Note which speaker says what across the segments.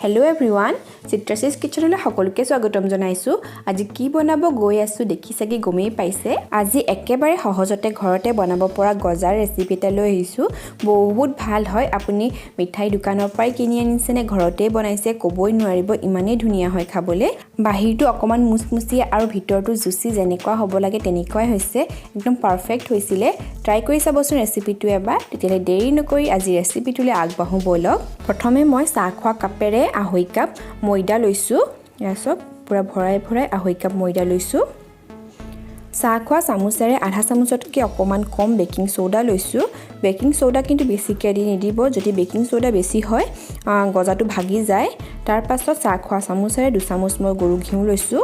Speaker 1: Hello' everyone, চিত্ৰাচিছ কিচেনলৈ সকলোকে স্বাগতম জনাইছোঁ। আজি কি বনাব গৈ আছোঁ দেখি চাগে গমেই পাইছে। আজি একেবাৰে সহজতে ঘৰতে বনাব পৰা গজাৰ ৰেচিপি এটা লৈ আহিছোঁ। বহুত ভাল হয়। আপুনি মিঠাই দোকানৰ পৰাই কিনি আনিছে নে ঘৰতে বনাইছে ক'বই নোৱাৰিব, ইমানেই ধুনীয়া হয় খাবলৈ। বাহিৰটো অকণমান মুচমুচীয়া আৰু ভিতৰটো জুচি যেনেকুৱা হ'ব লাগে তেনেকুৱাই হৈছে। একদম পাৰফেক্ট হৈছিলে। ট্ৰাই কৰি চাবচোন ৰেচিপিটো এবাৰ। তেতিয়াহ'লে দেৰি নকৰি আজি ৰেচিপিটোলৈ আগবাঢ়োঁ ব'লক। প্ৰথমে মই চাহ খোৱা কাপেৰে 1/2 কাপ ময়দা লৈছোঁ। এয়া চব পূৰা ভৰাই ভৰাই 1/2 কাপ ময়দা লৈছোঁ। চাহ খোৱা চামুচেৰে 1/2 চামুচতকৈ অকণমান কম বেকিং চ'ডা লৈছোঁ। বেকিং চ'ডা কিন্তু বেছিকৈ দি নিদিব, যদি বেকিং চ'ডা বেছি হয় গজাটো ভাগি যায়। তাৰপাছত চাহ খোৱা চামুচেৰে 2 চামুচ মই গৰু ঘিউ লৈছোঁ।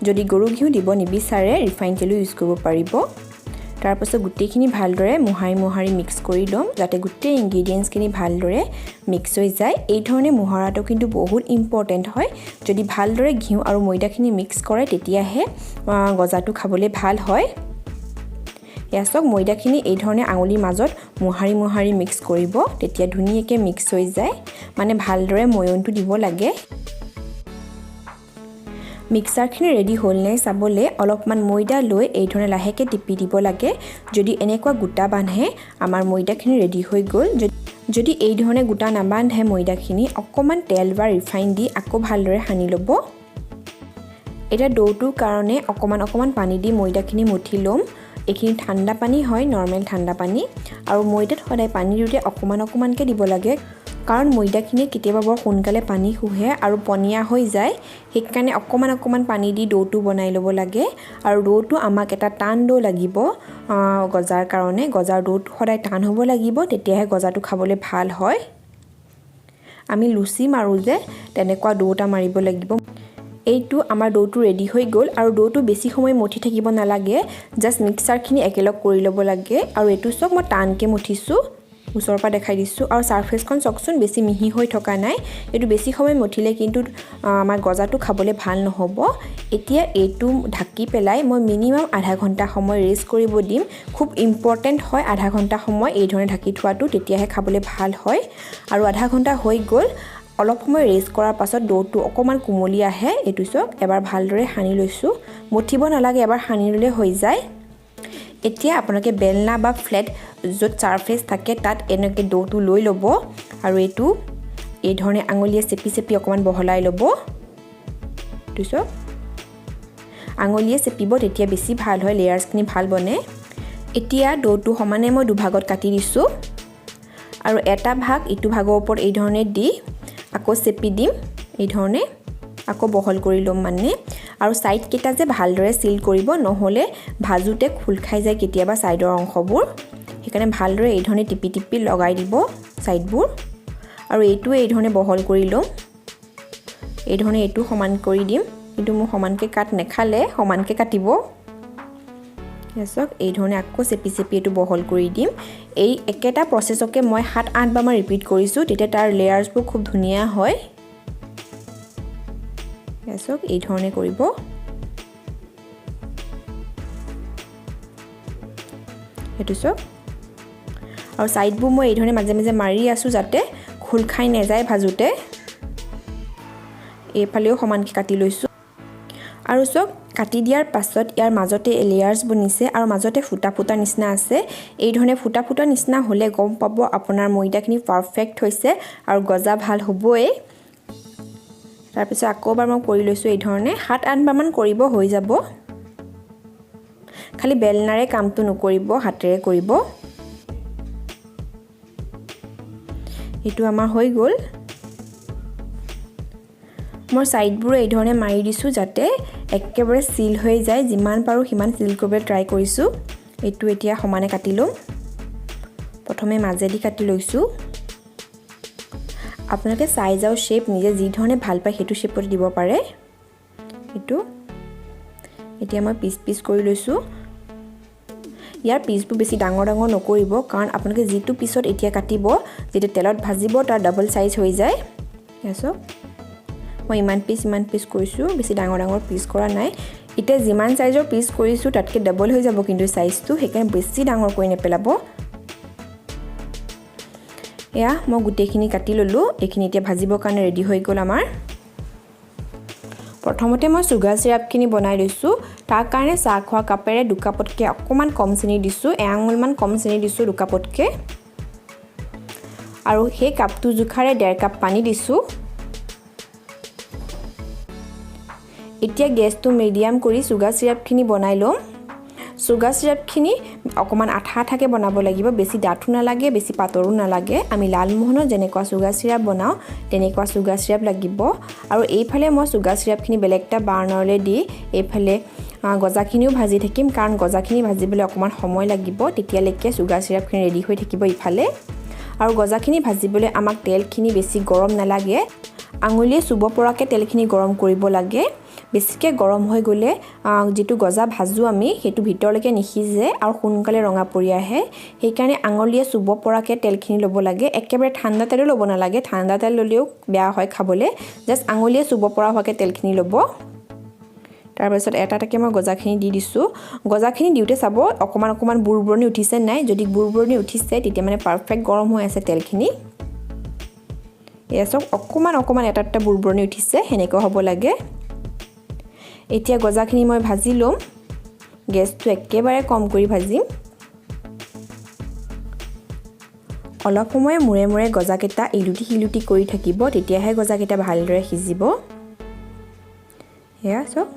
Speaker 1: যদি গৰু ঘিউ দিব নিবিচাৰে ৰিফাইন তেলো ইউজ কৰিব পাৰিব। তাৰপাছত গোটেইখিনি ভালদৰে মোহাৰি মিক্স কৰি ল'ম, যাতে গোটেই ইনগ্ৰিডিয়েণ্টছখিনি ভালদৰে মিক্স হৈ যায়। এই ধৰণে মোহৰাটো কিন্তু বহুত ইম্পৰ্টেণ্ট হয়। যদি ভালদৰে ঘিউ আৰু ময়দাখিনি মিক্স কৰে তেতিয়াহে গজাটো খাবলৈ ভাল হয়। এয়া চাওক ময়দাখিনি এই ধৰণে আঙুলিৰ মাজত মোহাৰি মিক্স কৰিব, তেতিয়া ধুনীয়াকৈ মিক্স হৈ যায়। মানে ভালদৰে ময়নটো দিব লাগে। মিক্সাৰখিনি ৰেডি হ'ল নাই চাবলৈ অলপমান ময়দা লৈ এই ধৰণে লাহেকৈ টিপি দিব লাগে। যদি এনেকুৱা গোটা বান্ধে আমাৰ ময়দাখিনি ৰেডি হৈ গ'ল। যদি এই ধৰণে গোটা নাবান্ধে ময়দাখিনি অকণমান তেল বা ৰিফাইন দি আকৌ ভালদৰে সানি ল'ব। এতিয়া ডৌটোৰ কাৰণে অকণমান পানী দি ময়দাখিনি মঠি ল'ম। এইখিনি ঠাণ্ডা পানী হয়, নৰ্মেল ঠাণ্ডা পানী। আৰু ময়দাত সদায় পানী দিওঁতে অকণমানকৈ দিব লাগে, কাৰণ ময়দাখিনিয়ে কেতিয়াবা বৰ সোনকালে পানী শুহে আৰু পনীয়া হৈ যায়। সেইকাৰণে অকণমান পানী দি ডৌটো বনাই ল'ব লাগে। আৰু ডৌটো আমাক এটা টান ডৌ লাগিব গজাৰ কাৰণে। গজাৰ ডৌটো সদায় টান হ'ব লাগিব, তেতিয়াহে গজাটো খাবলৈ ভাল হয়। আমি লুচি মাৰোঁ যে তেনেকুৱা ডৌ এটা মাৰিব লাগিব। এইটো আমাৰ ডৌটো ৰেডি হৈ গ'ল। আৰু ডৌটো বেছি সময় মঠি থাকিব নালাগে, জাষ্ট মিক্সাৰখিনি একেলগ কৰি ল'ব লাগে। আৰু এইটো চব মই টানকৈ মঠিছোঁ, ওচৰৰ পৰা দেখাই দিছোঁ। আৰু চাৰ্ফেচখন চাওকচোন বেছি মিহি হৈ থকা নাই। এইটো বেছি সময় মঠিলে কিন্তু আমাৰ গজাটো খাবলৈ ভাল নহ'ব। এতিয়া এইটো ঢাকি পেলাই মই মিনিমাম আধা ঘণ্টা সময় ৰেষ্ট কৰিব দিম। খুব ইম্পৰ্টেণ্ট হয় আধা ঘণ্টা সময় এই ধৰণে ঢাকি থোৱাটো, তেতিয়াহে খাবলৈ ভাল হয়। আৰু আধা ঘণ্টা হৈ গ'ল। অলপ সময় ৰেষ্ট কৰাৰ পাছত ডৌটো অকণমান কোমলি আহে। এইটো চাওক এবাৰ ভালদৰে সানি লৈছোঁ। মঠিব নালাগে, এবাৰ সানি ল'লে হৈ যায়। এতিয়া আপোনালোকে বেলনা বা ফ্লেট য'ত চাৰ্ফেচ থাকে তাত এনেকৈ ডৌটো লৈ ল'ব। আৰু এইটো এই ধৰণে আঙুলিয়ে চেপি অকণমান বহলাই ল'ব। এইটো চাওক আঙুলিয়ে চেপিব, তেতিয়া বেছি ভাল হয়, লেয়াৰ্ছখিনি ভাল বনে। এতিয়া ডৌটো সমানে মই দুভাগত কাটি দিছোঁ। আৰু এটা ভাগ ইটো ভাগৰ ওপৰত এই ধৰণে দি আকৌ চেপি দিম। এই ধৰণে আকৌ বহল কৰি ল'ম মানে। আৰু ছাইডকেইটা যে ভালদৰে চিল কৰিব, নহ'লে ভাজোতে খোল খাই যায় কেতিয়াবা ছাইডৰ অংশবোৰ। সেইকাৰণে ভালদৰে এই ধৰণে টিপি লগাই দিব ছাইডবোৰ। আৰু এইটো এই ধৰণে বহল কৰি ল'ম। এই ধৰণে এইটো সমান কৰি দিম, কিন্তু মোৰ সমানকৈ কাট নেখালে সমানকৈ কাটিব। চাওক এই ধৰণে আকৌ চেপি এইটো বহল কৰি দিম। এই একেটা প্ৰচেছকে মই 7-8 বাৰমান ৰিপিট কৰিছোঁ, তেতিয়া তাৰ লেয়াৰ্ছবোৰ খুব ধুনীয়া হয়। চাওক এই ধৰণে কৰিব। সেইটো চাওক। আৰু ছাইডবোৰ মই এই ধৰণে মাজে মাৰি আছোঁ, যাতে খোল খাই নাযায় ভাজোতে। এইফালেও সমানকৈ কাটি লৈছোঁ। আৰু চাওক কাটি দিয়াৰ পাছত ইয়াৰ মাজতে লেয়াৰ্ছ বনিছে আৰু মাজতে ফুটা নিচিনা আছে। এই ধৰণে ফুটা নিচিনা হ'লে গম পাব আপোনাৰ ময়দাখিনি পাৰফেক্ট হৈছে আৰু গজা ভাল হ'বই। তাৰপিছত আকৌ এবাৰ মই কৰি লৈছোঁ এই ধৰণে। 7-8 বাৰমান কৰিব, হৈ যাব। খালি বেলনাৰে কামটো নকৰিব, হাতেৰে কৰিব। এইটো আমাৰ হৈ গ'ল। মই ছাইডবোৰ এই ধৰণে মাৰি দিছোঁ, যাতে একেবাৰে চিল হৈ যায়। যিমান পাৰোঁ সিমান চিল কৰিবলৈ ট্ৰাই কৰিছোঁ। এইটো এতিয়া সমানে কাটি ল'ম। প্ৰথমে মাজেদি কাটি লৈছোঁ। আপোনালোকে চাইজ আৰু শ্বেপ নিজে যি ধৰণে ভাল পায় সেইটো শ্বেপত দিব পাৰে। এইটো এতিয়া মই পিচ কৰি লৈছোঁ। ইয়াৰ পিচবোৰ বেছি ডাঙৰ নকৰিব, কাৰণ আপোনালোকে যিটো পিছত এতিয়া কাটিব, যেতিয়া তেলত ভাজিব তাৰ ডাবল চাইজ হৈ যায়। চাওক মই ইমান পিচ কৰিছোঁ, বেছি ডাঙৰ পিচ কৰা নাই। এতিয়া যিমান চাইজৰ পিচ কৰিছোঁ তাতকৈ ডাবল হৈ যাব কিন্তু চাইজটো, সেইকাৰণে বেছি ডাঙৰ কৰি নেপেলাব। এয়া মই গুটেইখিনি কাটি ললো এইখিনি এতিয়া ভাজিবৰ কাৰণে ৰেডি হৈ গ'ল আমাৰ প্ৰথমতে মই সুগাৰ সিৰাপখিনি বনাই লৈছো তাৰ কাৰণে চাহ খোৱা কাপেৰে 2 কাপতকৈ অকমান কম চেনি দিছো এআঙুলমান কম চেনি দিছো 2 কাপতকৈ আৰু সেই কাপটো জুখাৰে 1.5 কাপ পানী দিছো এতিয়া গেছটো মিডিয়াম কৰি সুগাৰ সিৰাপখিনি বনাই লম সুগাৰ সিৰাপখিনি অকমান আঠা আঠাকে বনাব লাগিব বেছি ডাঠু নালাগে বেছি পাতৰো নালাগে আমি লালমোহনৰ যেনেকুৱা সুগাৰ সিৰাপ বনাও তেনেকুৱা সুগাৰ সিৰাপ লাগিব আৰু এইফালে মই সুগাৰ সিৰাপখিনি বেলেগটা বাৰ্নাৰলে দি এইফালে গজাখিনিও ভাজি থাকিম কাৰণ গজাখিনি ভাজিবলৈ অকমান সময় লাগিব তেতিয়ালৈকে সুগাৰ সিৰাপখিনি ৰেডি হৈ থাকিব ইফালে আৰু গজাখিনি ভাজিবলৈ আমাক তেলখিনি বেছি গৰম নালাগে আঙুলিয়ে চুব পৰাকে তেলখিনি গৰম কৰিব লাগে বেছিকে গৰম হৈ গলে যেটো গজা ভাজু আমি হেতু ভিতৰলৈকে নিখিজে আৰু সোনকালে ৰঙা পৰি আহে সেই কাৰণে আঙুলিয়ে চুব পৰাকে তেলখিনি লব লাগে একেবাৰে ঠাণ্ডা তেল লব নালাগে ঠাণ্ডা তেল ললেও বেয়া হয় খাবলে জাস্ট আঙুলিয়ে চুব পৰা হোৱাকে তেলখিনি লব তাৰ পিছত এটাটাকে মই গজাখিনি দি দিছো গজাখিনি দিউতে চাব অকমান বুৰবুৰণি উঠিছে নাই যদি বুৰবুৰণি উঠিছে তেতিয়া মানে পাৰফেক্ট গৰম হৈ আছে তেলখিনি এসক অকমান এটা বুৰবুৰণি উঠিছে হেনেকৈ হ'ব লাগে এতিয়া গজাখিনি মই ভাজি লম গেছটো একেবাৰে কম কৰি ভাজিম অলপ সময় মুৰে মুৰে গজাকেটা ইলুটি হিলুটি কৰি থাকিব তেতিয়াহে গজাকেটা ভালদৰে সিজিব হেয়া সব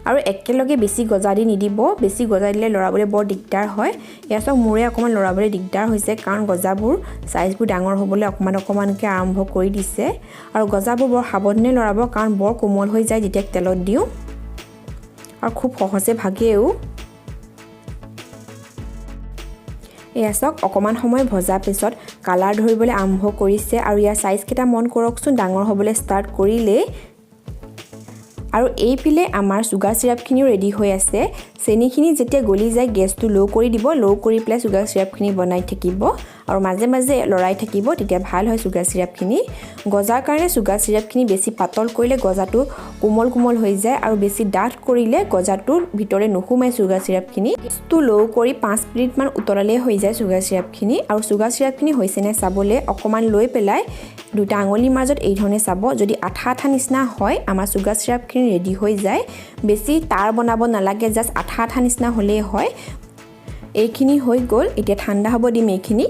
Speaker 1: আৰু একেলগে বেছি গজা দি নিদিব বেছি গজা দিলে লৰাবলে বৰ দিগদাৰ হয় এয়া সব মুৰে অকমান লৰাবলে দিগদাৰ হৈছে কাৰণ গজাবোৰ সাইজবোৰ ডাঙৰ হ'বলে অকমানকে আৰম্ভ কৰি দিছে আৰু গজাবোৰ বৰ সাৱধানে লৰাব কাৰণ বৰ কোমল হৈ যায় যেতিয়া তেলত দিও আৰু খুব সহজে ভাগেও এয়া সক অকমান সময় ভজা পিছত কালাৰ ধৰিবলৈ আৰম্ভ কৰিছে আৰু ইয়াৰ সাইজ কেটা মন কৰকচোন ডাঙৰ হ'বলৈ ষ্টাৰ্ট কৰিলে আৰু এই পিলে আমাৰ সুগাৰ সিৰাপখিনিও ৰেডি হৈ আছে চেনিখিনি যেতিয়া গলি যায় গেছটো লো কৰি দিব লো কৰি প্লাস সুগাৰ সিৰাপখিনি বনাই থাকিব আৰু মাজে মাজে লৰাই থাকিব তেতিয়া ভাল হয় সুগাৰ সিৰাপখিনি গজাৰ কাৰণে সুগাৰ সিৰাপখিনি বেছি পাতল কৰিলে গজাটো কোমল হৈ যায় আৰু বেছি ডাঠ কৰিলে গজাটোৰ ভিতৰে নুহুমাই সুগাৰ সিৰাপখিনি গেছটো লো কৰি 5 মিনিট মান উতলালে হৈ যায় সুগাৰ সিৰাপখিনি আৰু সুগাৰ সিৰাপখিনি হৈছে নে চাবলে অকমান লৈ পেলাই দুটা আঙুলিৰ মাজত এই ধৰণে চাব যদি আঠা আঠা নিচিনা হয় আমাৰ সুগাৰ সিৰাপখিনি ৰেডি হৈ যায় বেছি তার বনাব নালাগে জাস্ট আঠা আঠা নিচিনা হলে হয় এইখিনি হৈ গল এতিয়া ঠাণ্ডা হ'ব দিম এইখিনি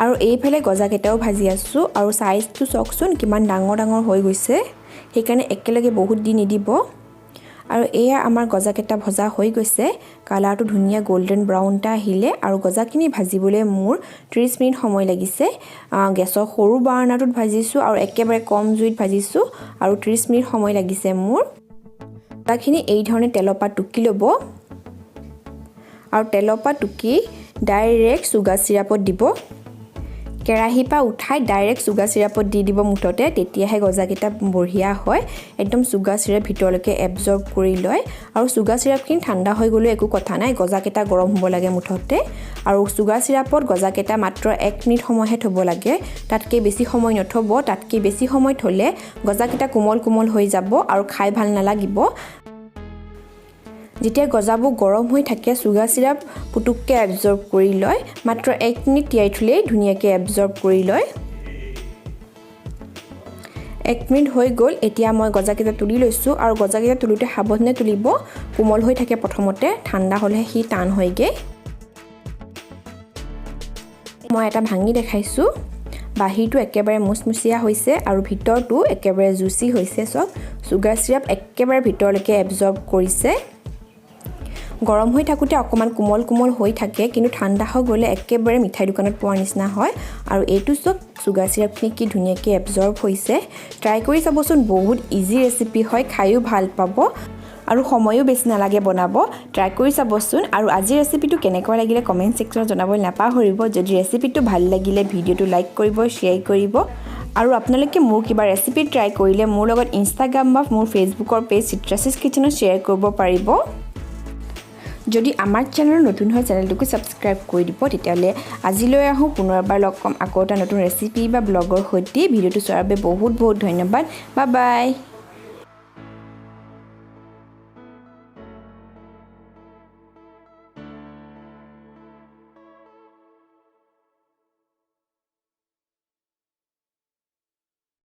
Speaker 1: আৰু এইফালে গজাকেটাও ভাজি আছো আৰু সাইজটো চকচোন কিমান ডাঙৰ হৈ গৈছে সেইকাৰণে একেলগে বহুত দি নিদিব আৰু এয়া আমাৰ গজাকেটা ভজা হৈ গৈছে কালাৰটো ধুনিয়া গোল্ডেন ব্ৰাউনটা আহিলে আৰু গজাখিনি ভাজিবলৈ মোৰ 30 মিনিট সময় লাগিছে গেছৰ সৰু বাৰ্নাৰটোত ভাজিছো আৰু একেবাৰে কম জুইত ভাজিছো আৰু 30 মিনিট সময় লাগিছে মোৰ গজাখিনি এই ধৰণে তেলপা টুকি লব আৰু তেলপা টুকি ডাইৰেক্ট সুগাৰ সিৰাপত দিব কেৰাহি পা উঠাই ডাইৰেক্ট সুগাৰ সিৰাপত দি দিব মুঠতে তেতিয়াহে গজাকেটা বঢ়িয়া হয় একদম সুগাৰ সিৰাপ ভিতৰলৈকে এবজৰ্ব কৰি লয় আৰু সুগাৰ সিৰাপখিনি ঠাণ্ডা হৈ গলে একো কথা নাই গজাকেটা গৰম হ'ব লাগে মুঠতে আৰু সুগাৰ সিৰাপত গজাকেটা মাত্ৰ 1 মিনিট সময়হে থব লাগে তাতকৈ বেছি সময় নথব তাতকৈ বেছি সময় থলে গজাকেটা কোমল হৈ যাব আৰু খাই ভাল নালাগিব যেতিয়া গজাবোৰ গৰম হৈ থাকে সুগাৰ সিৰাপ পুতুককে এবজৰ্ব কৰি লয় মাত্ৰ 1 মিনিট তিয়াই থলে ধুনিয়াকে এবজৰ্ব কৰি লয় 1 মিনিট হৈ গল এতিয়া মই গজাকেটা তুলি লৈছো আৰু গজাকেটা তুলুতে সাৱধানে তুলিব কোমল হৈ থাকে প্ৰথমতে ঠাণ্ডা হলে হি টান হয়গে মই এটা ভাঙি দেখাইছো বাহিৰটো একেবাৰে মুচমুচিয়া হৈছে আৰু ভিতৰটো একেবাৰে জুচি হৈছে সব সুগাৰ সিৰাপ একেবাৰে ভিতৰলৈকে এবজৰ্ব কৰিছে গৰম হৈ থাকুতে অকমান কোমল হৈ থাকে কিন্তু ঠাণ্ডা হৈ গলে একেবাৰে মিঠাই দোকানত পোৱাৰ নিচিনা হয় আৰু এইটো সব সুগাৰ সিৰাপখিনি কি ধুনিয়াকে এবজৰ্ব হৈছে ট্ৰাই কৰি চাবচোন বহুত ইজি ৰেচিপি হয় খাইও ভাল পাব আৰু সময়ও বেছি নালাগে বনাব ট্ৰাই কৰি চাবচোন আৰু আজি ৰেচিপিটো কেনেকুৱা লাগিলে কমেন্ট সেকশনত জনাবলৈ নাপাহৰিব যদি ৰেচিপিটো ভাল লাগিলে ভিডিওটো লাইক কৰিব শেয়াৰ কৰিব আৰু আপোনালোকে মোৰ কিবা ৰেচিপি ট্ৰাই কৰিলে মোৰ লগত ইনষ্টাগ্ৰাম বা মোৰ ফেসবুকৰ পেজ চিত্ৰাশিস কিচেনত শেয়াৰ কৰিব পাৰিব যদি আমাৰ চেনেল নতুন হয় চেনেলটো সাবস্ক্ৰাইব কৰি দিব তেতিয়ালে আজিলৈ আহো পুনৰবাৰ লগ পাম আকৌ এটা নতুন ৰেচিপি বা ব্লগৰ সৈতে ভিডিওটো চোৱাৰ বাবে বহুত ধন্যবাদ বাই বাই